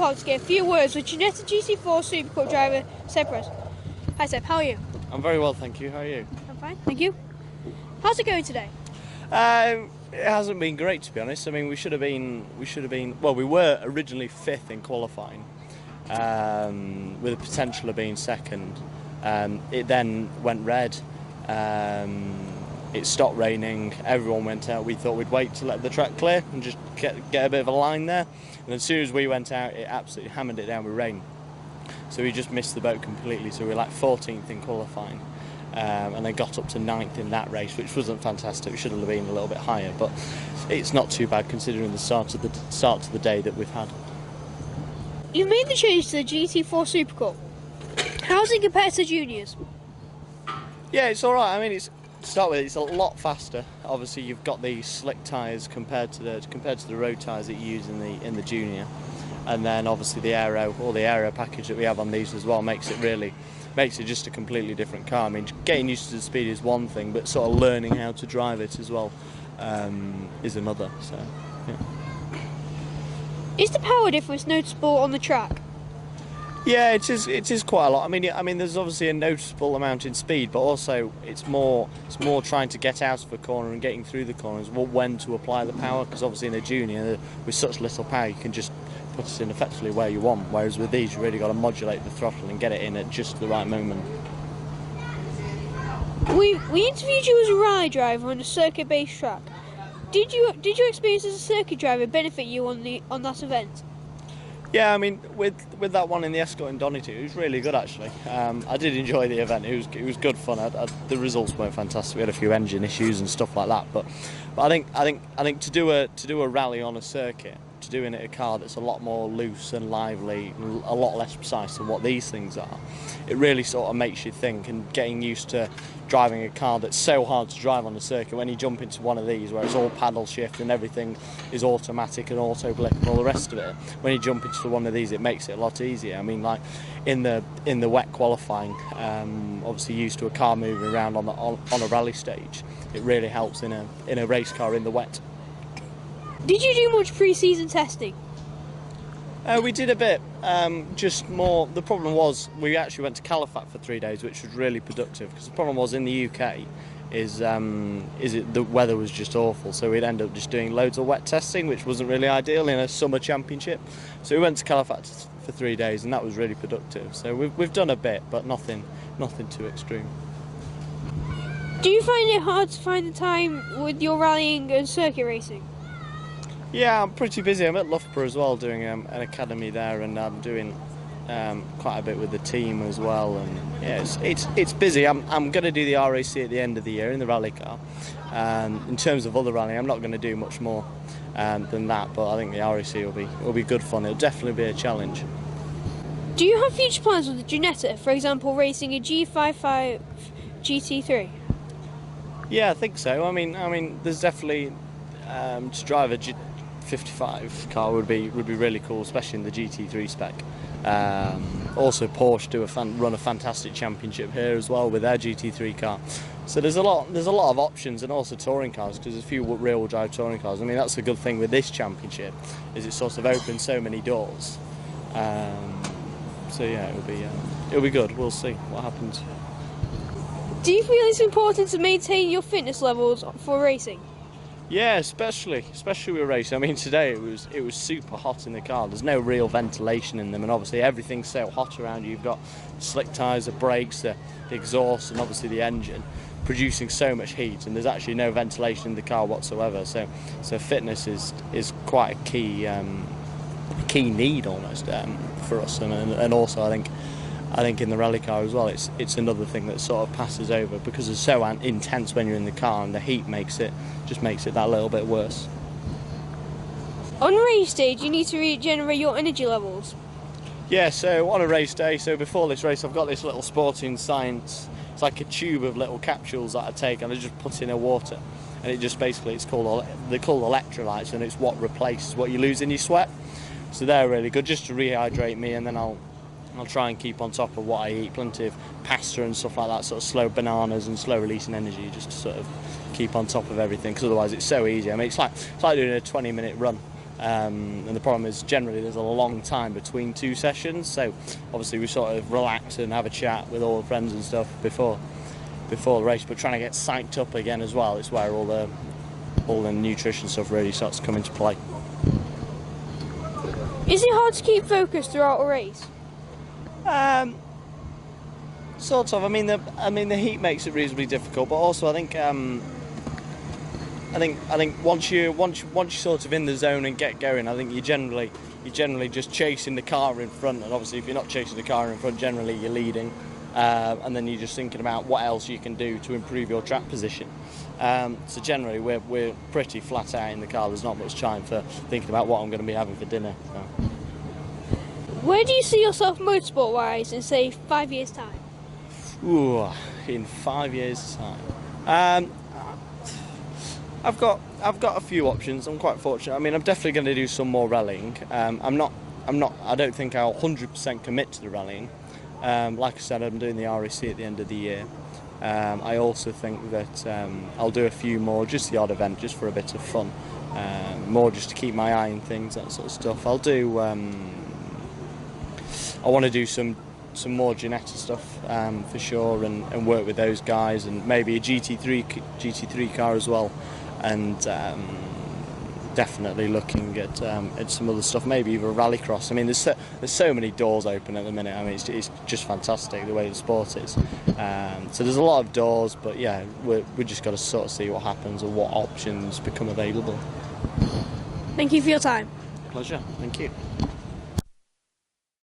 Park to get a few words with Ginetta GT4 Supercup driver Seb Perez. Hi Seb, how are you? I'm very well, thank you. How are you? I'm fine, thank you. How's it going today? It hasn't been great, to be honest. I mean, we should have been. Well, we were originally 5th in qualifying, with the potential of being 2nd. It then went red. It stopped raining. Everyone went out. We thought we'd wait to let the track clear and just get a bit of a line there. And as soon as we went out, it absolutely hammered it down with rain. So we just missed the boat completely. So we were like 14th in qualifying. And then got up to 9th in that race, which wasn't fantastic. We should have been a little bit higher, but it's not too bad considering the start of the day that we've had. You've made the change to the GT4 Supercup. How's it compared to juniors? Yeah, it's all right. I mean, to start with, it's a lot faster. Obviously, you've got these slick tyres compared to the road tyres that you use in the junior, and then obviously the aero package that we have on these as well makes it just a completely different car. I mean, getting used to the speed is one thing, but sort of learning how to drive it as well is another. So, yeah. Is the power difference noticeable on the track? Yeah, it is quite a lot. I mean, there's obviously a noticeable amount in speed, but also it's more trying to get out of a corner and getting through the corners. When to apply the power, because obviously in a junior with such little power, you can just put it in effectively where you want. Whereas with these, you really got to modulate the throttle and get it in at just the right moment. We interviewed you as a rally driver on a circuit-based track. Did your experience as a circuit driver benefit you on that event? Yeah, I mean, with that one in the Escort in Donington, it was really good actually. I did enjoy the event. It was good fun. The results weren't fantastic. We had a few engine issues and stuff like that. But I think to do a rally on a circuit, to do it in a car that's a lot more loose and lively, a lot less precise than what these things are, it really sort of makes you think. And getting used to driving a car that's so hard to drive on the circuit, when you jump into one of these where it's all paddle shift and everything is automatic and auto blip and all the rest of it, when you jump into one of these, it makes it a lot easier. I mean, like in the wet qualifying, obviously used to a car moving around on a rally stage, it really helps in a race car in the wet. Did you do much pre-season testing? We did a bit, just more. The problem was we actually went to Caliphate for 3 days, which was really productive, because the problem was in the UK the weather was just awful, so we'd end up just doing loads of wet testing, which wasn't really ideal in a summer championship. So we went to Caliphate for 3 days, and that was really productive. So we've done a bit, but nothing too extreme. Do you find it hard to find the time with your rallying and circuit racing? Yeah, I'm pretty busy. I'm at Loughborough as well, doing an academy there, and I'm doing quite a bit with the team as well. And yeah, it's busy. I'm going to do the RAC at the end of the year in the rally car. In terms of other rallying, I'm not going to do much more than that. But I think the RAC will be good fun. It'll definitely be a challenge. Do you have future plans with the Ginetta? For example, racing a G55 GT3? Yeah, I think so. I mean, there's definitely to drive a G55 car would be really cool, especially in the GT3 spec. Also, Porsche run a fantastic championship here as well with their GT3 car. So there's a lot of options, and also touring cars, because there's a few rear-wheel drive touring cars. I mean, that's a good thing with this championship, is it sort of opens so many doors. So yeah, it'll be good. We'll see what happens. Do you feel it's important to maintain your fitness levels for racing? Yeah, especially with racing. I mean, today it was super hot in the car. There's no real ventilation in them, and obviously everything's so hot around you. You've got slick tyres, the brakes, the exhaust, and obviously the engine producing so much heat, and there's actually no ventilation in the car whatsoever. So fitness is quite a key need almost for us, and also I think in the rally car as well, it's another thing that sort of passes over, because it's so intense when you're in the car, and the heat makes it that little bit worse. On race day, do you need to regenerate your energy levels? Yeah, so on a race day, so before this race, I've got this little Sporting Science. It's like a tube of little capsules that I take, and I just put in a water, and it just basically they're called electrolytes, and it's what replaces what you lose in your sweat. So they're really good just to rehydrate me, and then I'll try and keep on top of what I eat, plenty of pasta and stuff like that, sort of slow bananas and slow releasing energy, just to sort of keep on top of everything, because otherwise it's so easy. I mean, it's like doing a 20-minute run And the problem is generally there's a long time between 2 sessions, so obviously we sort of relax and have a chat with all the friends and stuff before the race, but trying to get psyched up again as well, it's where all the nutrition stuff really starts to come into play. Is it hard to keep focused throughout a race? Sort of. I mean the heat makes it reasonably difficult, but also I think once you're sort of in the zone and get going, I think you're generally just chasing the car in front, and obviously if you're not chasing the car in front, generally you're leading, and then you're just thinking about what else you can do to improve your track position. So generally we're pretty flat out in the car. There's not much time for thinking about what I'm going to be having for dinner. So. Where do you see yourself motorsport-wise in, say, 5 years' time? Ooh, in 5 years' time. I've got a few options. I'm quite fortunate. I mean, I'm definitely going to do some more rallying. I don't think I'll 100% commit to the rallying. Like I said, I'm doing the RAC at the end of the year. I also think that I'll do a few more, just the odd event, just for a bit of fun. More just to keep my eye on things, that sort of stuff. I'll do. I want to do some more Ginetta stuff for sure, and work with those guys, and maybe a GT3 car as well, and definitely looking at some other stuff, maybe even a rallycross. I mean, there's so many doors open at the minute. I mean, it's just fantastic the way the sport is. So there's a lot of doors, but yeah, we just got to sort of see what happens and what options become available. Thank you for your time. Pleasure. Thank you.